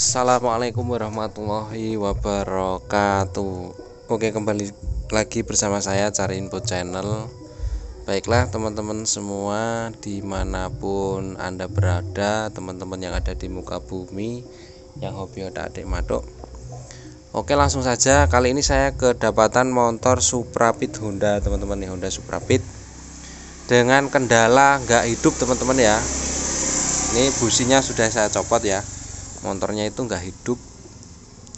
Assalamualaikum warahmatullahi wabarakatuh. Oke, kembali lagi bersama saya Cari Info Channel. Baiklah teman-teman semua, dimanapun Anda berada, teman-teman yang ada di muka bumi, yang hobi otak-atik madok. Oke, langsung saja. Kali ini saya kedapatan motor Suprapit Honda, teman-teman nih, Honda Suprapit dengan kendala nggak hidup, teman-teman ya. Ini businya sudah saya copot ya. Motornya itu nggak hidup.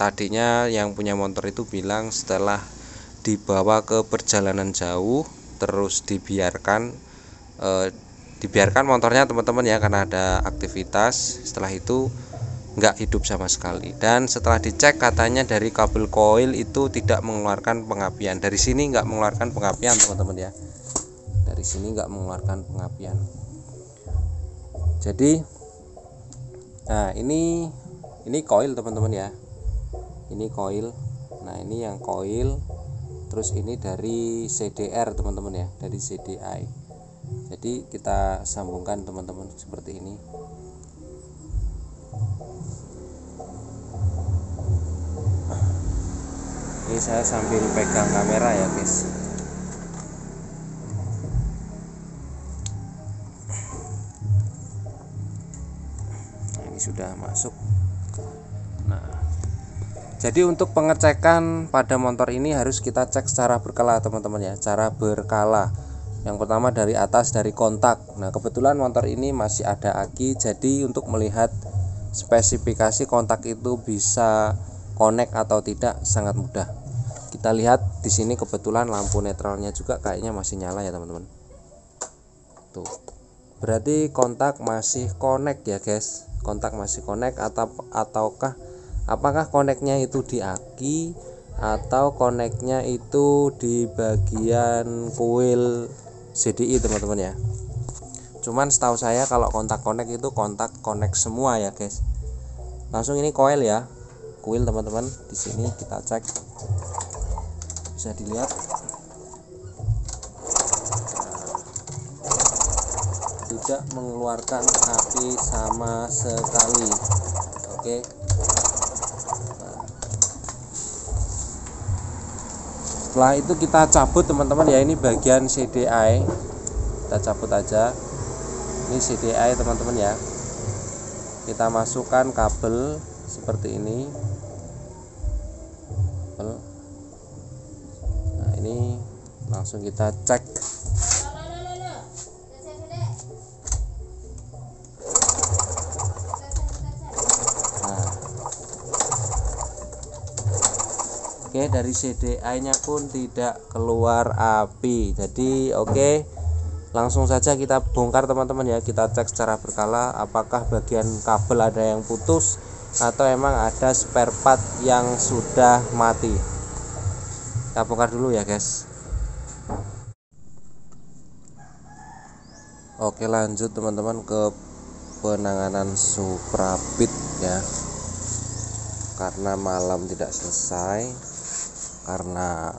Tadinya yang punya motor itu bilang setelah dibawa ke perjalanan jauh terus dibiarkan motornya, teman-teman ya, karena ada aktivitas. Setelah itu nggak hidup sama sekali. Dan setelah dicek katanya dari kabel koil itu tidak mengeluarkan pengapian. Dari sini nggak mengeluarkan pengapian, teman-teman ya. Dari sini nggak mengeluarkan pengapian. Jadi nah ini koil, teman-teman ya. Ini koil. Nah, ini yang koil. Terus ini dari CDR, teman-teman ya, dari CDI. Jadi kita sambungkan, teman-teman, seperti ini. Ini saya sambil pegang kamera ya, guys. Sudah masuk. Nah, jadi untuk pengecekan pada motor ini harus kita cek secara berkala, teman-teman ya, cara berkala. Yang pertama dari atas, dari kontak. Nah, kebetulan motor ini masih ada aki, jadi untuk melihat spesifikasi kontak itu bisa connect atau tidak sangat mudah. Kita lihat di sini kebetulan lampu netralnya juga kayaknya masih nyala ya, teman-teman. Tuh. Berarti kontak masih connect ya, guys. Kontak masih connect ataukah apakah koneknya itu di aki atau koneknya itu di bagian kuil CDI, teman-teman ya. Cuman setahu saya kalau kontak connect itu kontak connect semua ya, guys. Langsung ini koil ya, kuil, teman-teman. Di sini kita cek, bisa dilihat tidak mengeluarkan api sama sekali. Oke. Setelah itu kita cabut, teman-teman ya. Ini bagian CDI, kita cabut aja. Ini CDI, teman-teman ya. Kita masukkan kabel seperti ini. Nah, ini langsung kita cek. Oke, dari CDI-nya pun tidak keluar api. Jadi oke, langsung saja kita bongkar, teman-teman ya. Kita cek secara berkala apakah bagian kabel ada yang putus atau emang ada spare part yang sudah mati. Kita bongkar dulu ya, guys. Oke, lanjut teman-teman ke penanganan Suprapit ya. Karena malam tidak selesai, karena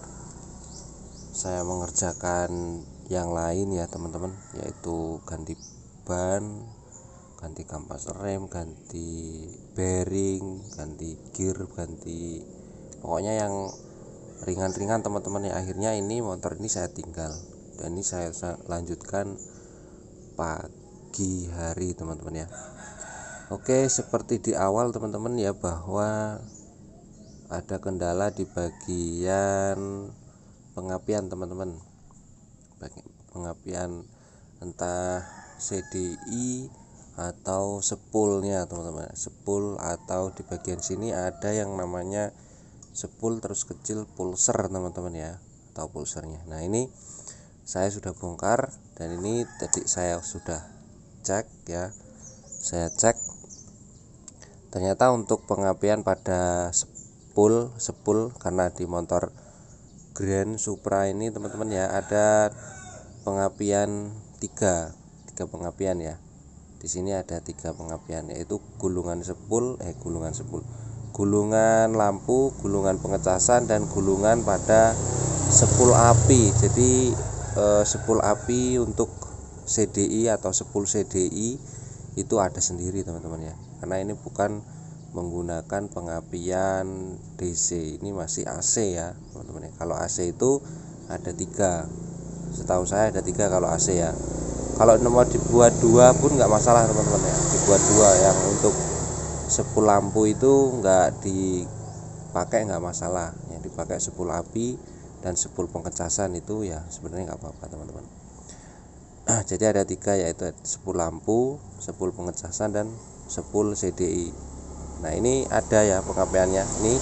saya mengerjakan yang lain ya, teman-teman, yaitu ganti ban, ganti kampas rem, ganti bearing, ganti gear, ganti pokoknya yang ringan-ringan, teman-teman ya. Akhirnya ini motor ini saya tinggal dan ini saya lanjutkan pagi hari, teman-teman ya. Oke, seperti di awal, teman-teman ya, bahwa ada kendala di bagian pengapian, teman-teman. Pengapian entah CDI atau sepulnya, teman-teman. Sepul atau di bagian sini ada yang namanya sepul terus kecil pulser, teman-teman ya, atau pulsernya. Nah, ini saya sudah bongkar dan ini tadi saya sudah cek ya. Saya cek ternyata untuk pengapian pada sepul karena di motor Grand Supra ini, teman-teman ya, ada pengapian tiga pengapian ya. Di sini ada 3 pengapian, yaitu gulungan lampu, gulungan pengecasan, dan gulungan pada sepul api. Jadi sepul api untuk CDI atau sepul CDI itu ada sendiri, teman-teman ya, karena ini bukan menggunakan pengapian DC. Ini masih AC ya teman-teman. Kalau AC itu ada 3, setahu saya ada 3 kalau AC ya. Kalau mau dibuat 2 pun nggak masalah teman-teman ya, dibuat 2 yang untuk sepul lampu itu nggak dipakai, nggak masalah. Yang dipakai sepul api dan sepul pengecasan itu ya sebenarnya nggak apa-apa teman-teman. Jadi ada 3, yaitu sepul lampu, sepul pengecasan, dan sepul CDI. Nah ini ada ya pengapiannya. Ini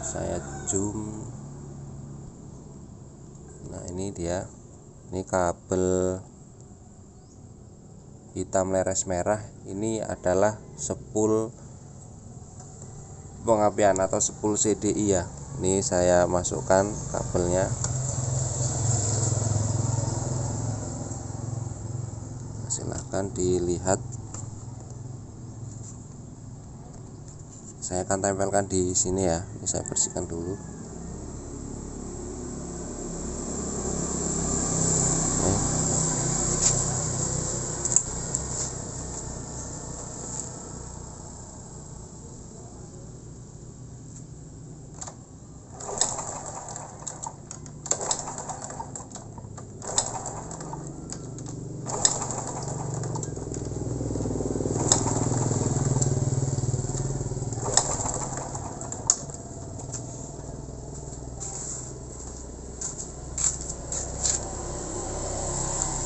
saya zoom. Nah ini dia, ini kabel hitam leres merah. Ini adalah sepul pengapian atau sepul CDI ya. Ini saya masukkan kabelnya. Silahkan dilihat. Saya akan tempelkan di sini ya. Ini saya bersihkan dulu.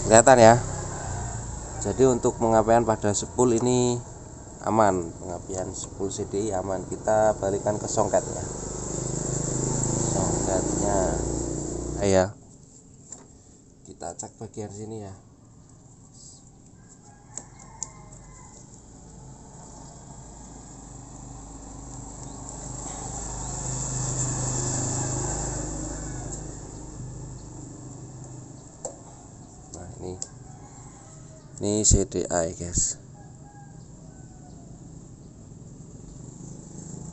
Kelihatan ya. Jadi untuk pengapian pada sepul ini aman, pengapian sepul CDI aman. Kita balikan ke songketnya. Ya, kita cek bagian sini ya. Nah ini CDI guys.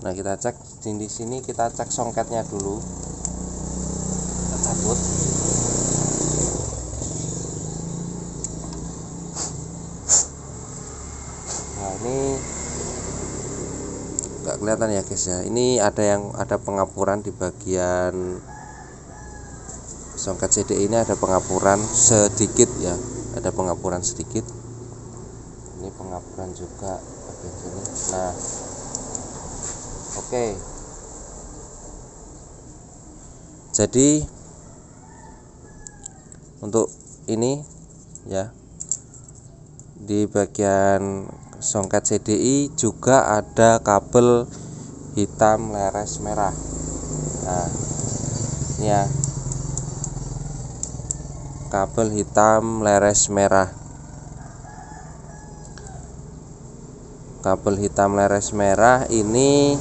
Nah kita cek di sini, kita cek songketnya dulu. Kita cabut. Nah ini nggak kelihatan ya guys ya. Ini ada pengapuran di bagian songket CDI. Ini ada pengapuran sedikit ya, ada pengapuran sedikit. Ini pengapuran juga bagian sini. Nah oke. Jadi untuk ini ya, di bagian songket CDI juga ada kabel hitam leres merah. Nah ini ya, kabel hitam leres merah. Kabel hitam leres merah ini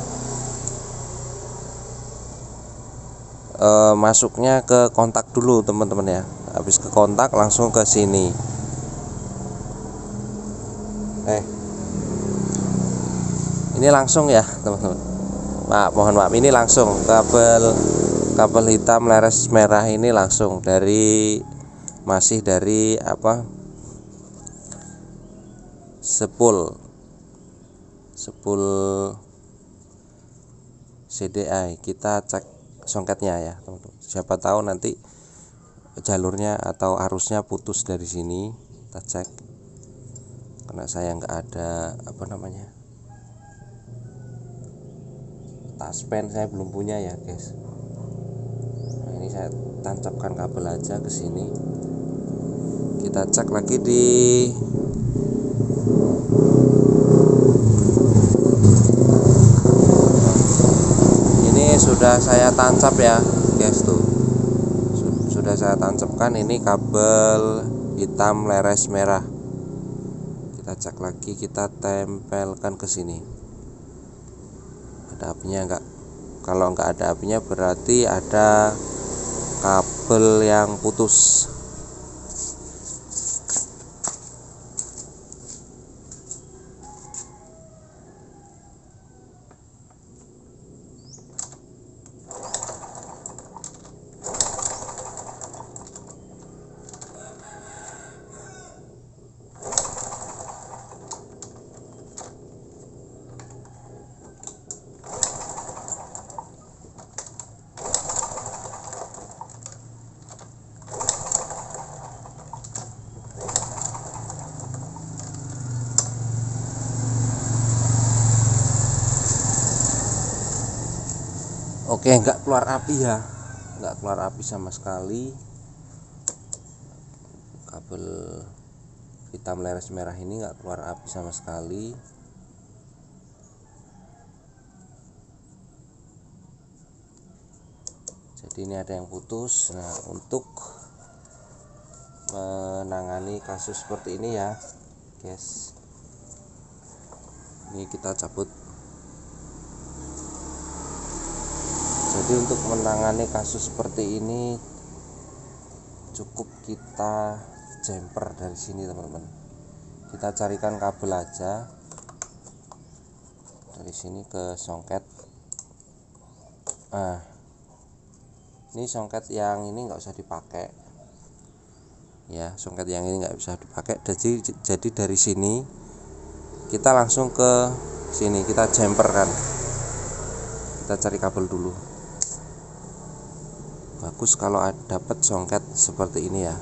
masuknya ke kontak dulu teman-teman ya. Habis ke kontak langsung ke sini. Ini langsung ya teman-teman. Mohon maaf, ini langsung kabel hitam leres merah ini langsung masih dari sepul CDI. Kita cek songketnya ya teman-teman. Siapa tahu nanti jalurnya atau arusnya putus dari sini. Kita cek, karena saya nggak ada taspen, saya belum punya ya guys. Nah, ini saya tancapkan kabel aja ke sini. Kita cek lagi ini sudah saya tancap ya guys, tuh sudah saya tancapkan. Ini kabel hitam leres merah. Kita cek lagi, kita tempelkan ke sini. Ada apinya enggak? Kalau enggak ada apinya berarti ada kabel yang putus. Oke, nggak keluar api ya, nggak keluar api sama sekali. Kabel hitam leres merah ini nggak keluar api sama sekali. Jadi ini ada yang putus. Nah, untuk menangani kasus seperti ini ya guys, ini kita cabut. Jadi untuk menangani kasus seperti ini cukup kita jumper dari sini teman-teman. Kita carikan kabel aja dari sini ke songket. Nah, ini songket yang ini nggak usah dipakai ya, songket yang ini nggak bisa dipakai. Jadi dari sini kita langsung ke sini, kita jumper kan. Kita cari kabel dulu. Bagus kalau dapat songket seperti ini ya.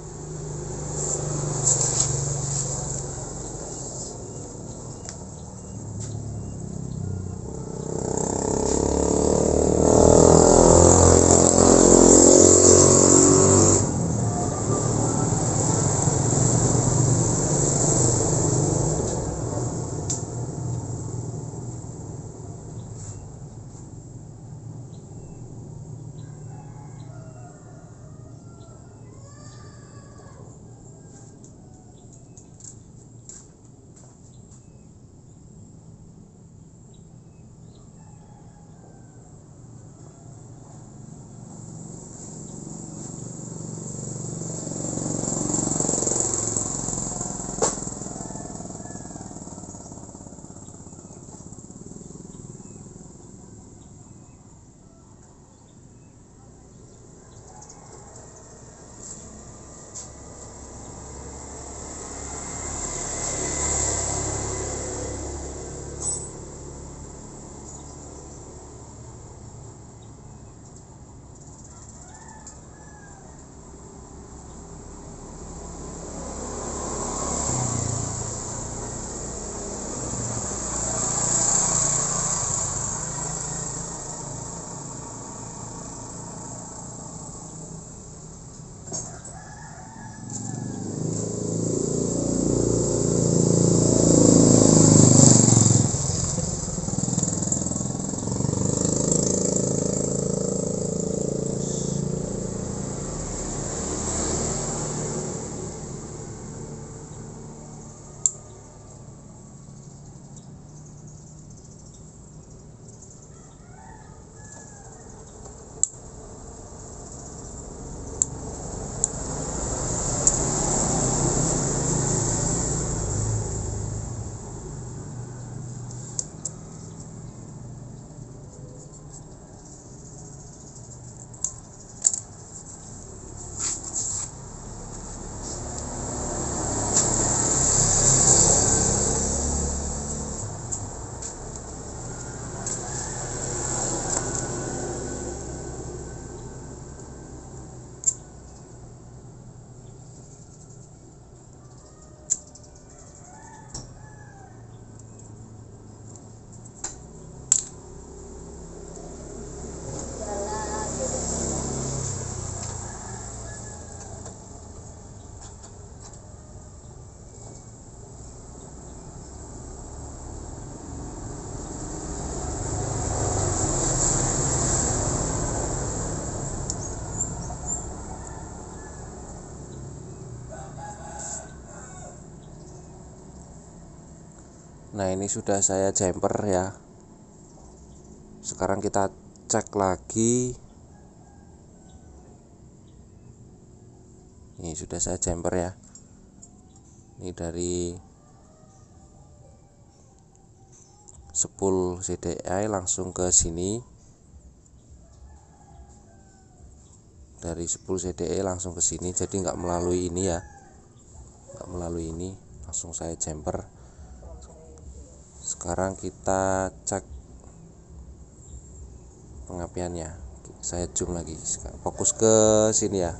Nah, ini sudah saya jumper ya. Sekarang kita cek lagi. Ini sudah saya jumper ya. Ini dari spool CDI langsung ke sini. Dari spool CDI langsung ke sini, jadi nggak melalui ini ya. Nggak melalui ini, langsung saya jumper. Sekarang kita cek pengapiannya. Saya zoom lagi, fokus ke sini ya.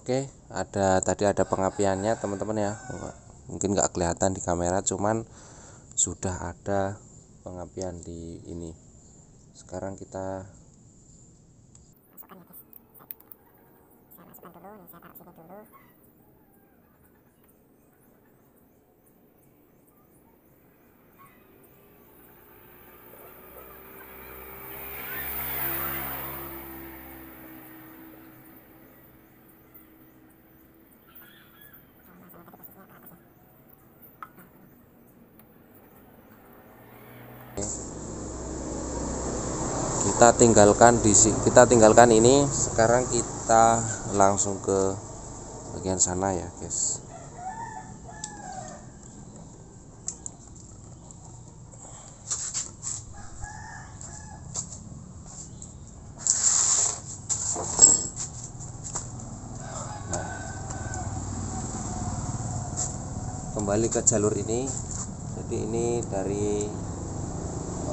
Oke, tadi ada pengapiannya teman-teman ya. Mungkin nggak kelihatan di kamera, cuman sudah ada pengapian di ini. Sekarang kita masukkan ya guys. Saya masukkan dulu, saya taruh sini dulu. Kita tinggalkan ini. Sekarang kita langsung ke bagian sana ya guys. Kembali ke jalur ini. Jadi ini dari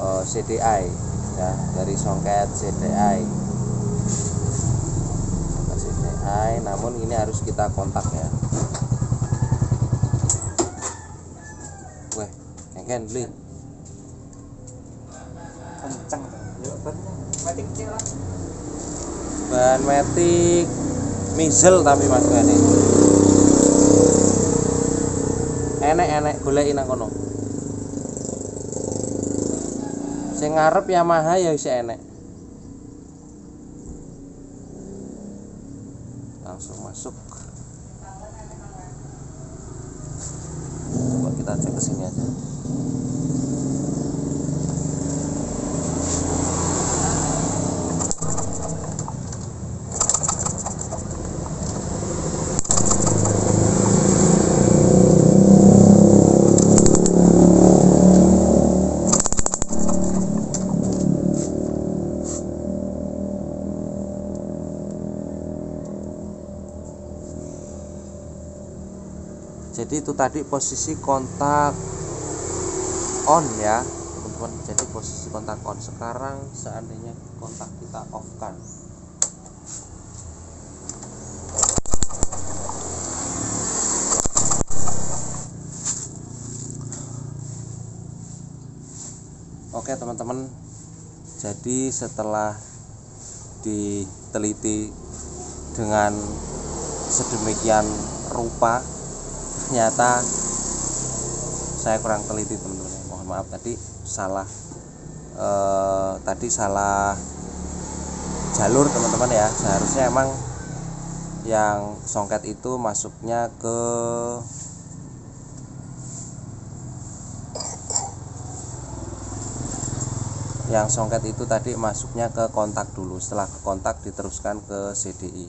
CDI ya, dari songket CDI, namun ini harus kita kontak ya. Weh, engken beli kenceng ya, matic kecil lah. Ban matic misel tapi mas ini enek goleki nang kono. Sing ngarep Yamaha ya wis enek. Langsung masuk. Coba kita cek ke sini aja. Jadi itu tadi posisi kontak on ya teman-teman. Jadi posisi kontak on. Sekarang seandainya kontak kita off kan, oke teman-teman. Jadi setelah diteliti dengan sedemikian rupa, ternyata saya kurang teliti teman-teman. Mohon maaf tadi salah jalur teman-teman ya. Seharusnya emang yang songket itu masuknya ke kontak dulu. Setelah ke kontak diteruskan ke CDI.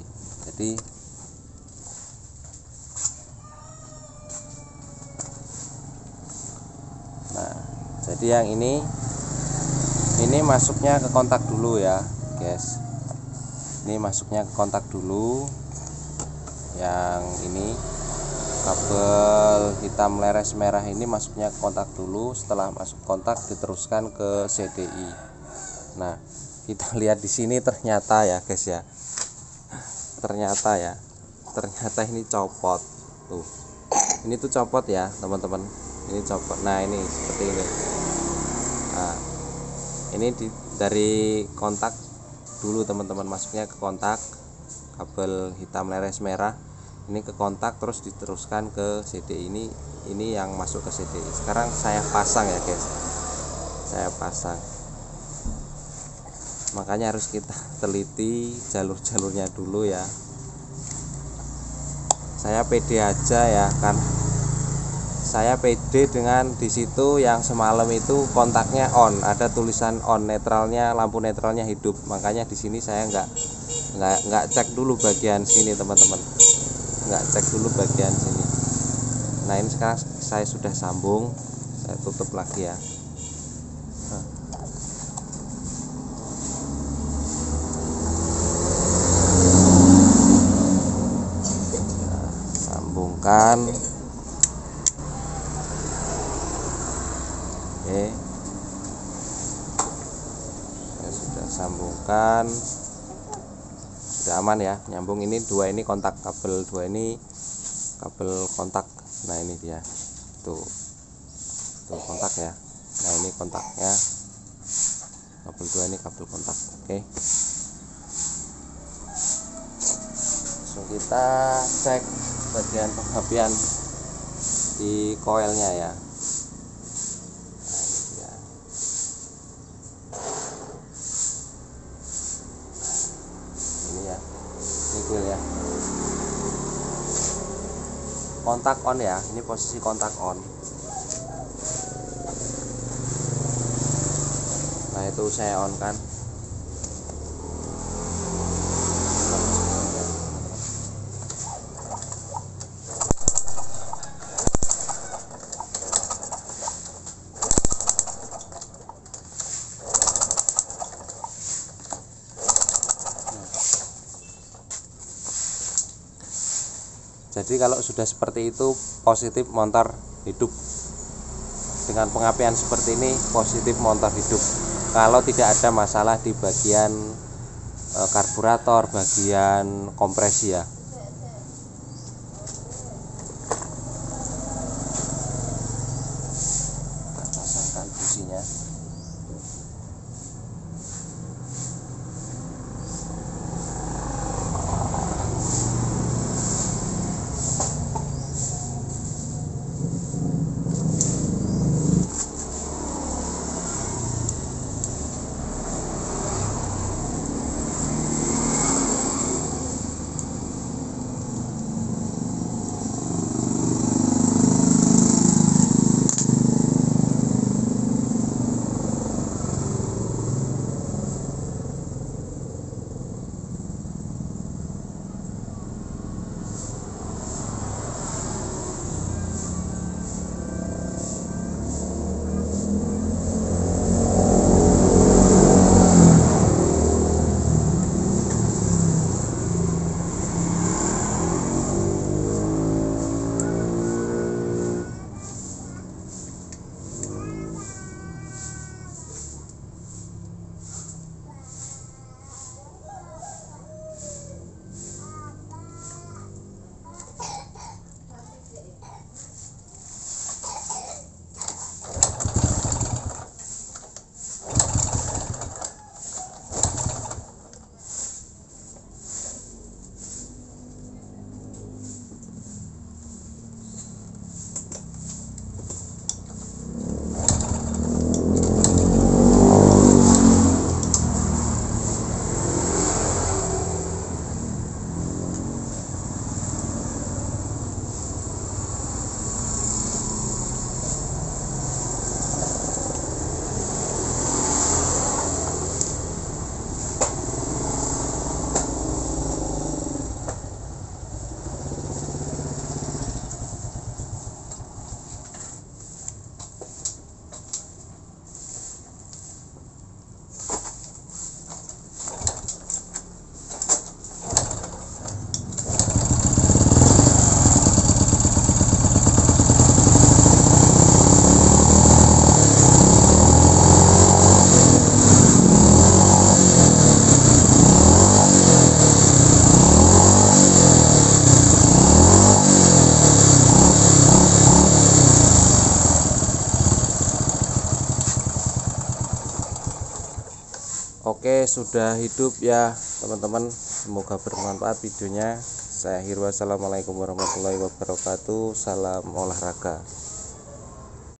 Jadi yang ini masuknya ke kontak dulu ya guys. Ini masuknya ke kontak dulu. Yang ini kabel hitam leres merah ini masuknya ke kontak dulu. Setelah masuk kontak diteruskan ke CDI. Nah, kita lihat di sini ternyata ya guys ya. Ternyata ini copot. Tuh. Ini tuh copot ya, teman-teman. Ini copot. Nah, ini seperti ini. Nah, ini dari kontak dulu teman-teman, masuknya ke kontak kabel hitam leres merah ini ke kontak, terus diteruskan ke CDI. Ini yang masuk ke CDI. Sekarang saya pasang ya guys, saya pasang. Makanya harus kita teliti jalur-jalurnya dulu ya. Saya pede aja ya kan. Saya pede dengan di situ yang semalam itu kontaknya on, ada tulisan on, netralnya, lampu netralnya hidup. Makanya di sini saya nggak cek dulu bagian sini teman-teman, nggak cek dulu bagian sini. Nah ini sekarang saya sudah sambung, saya tutup lagi ya. Sambungkan. Oke, saya sudah sambungkan, sudah sudah aman ya, nyambung. Ini dua ini kontak, kabel dua ini kabel kontak. Nah ini dia tuh kontak ya. Nah ini kontaknya, kabel dua ini kabel kontak. Oke, langsung kita cek bagian penghabian di koilnya ya. Ya, kontak on ya, ini posisi kontak on. Nah itu saya on kan. Jadi kalau sudah seperti itu positif, motor hidup. Dengan pengapian seperti ini positif, motor hidup. Kalau tidak ada masalah di bagian karburator, bagian kompresi ya. Kita pasangkan businya. Oke, sudah hidup ya teman-teman, semoga bermanfaat videonya. Saya akhiri, wassalamualaikum warahmatullahi wabarakatuh. Salam olahraga.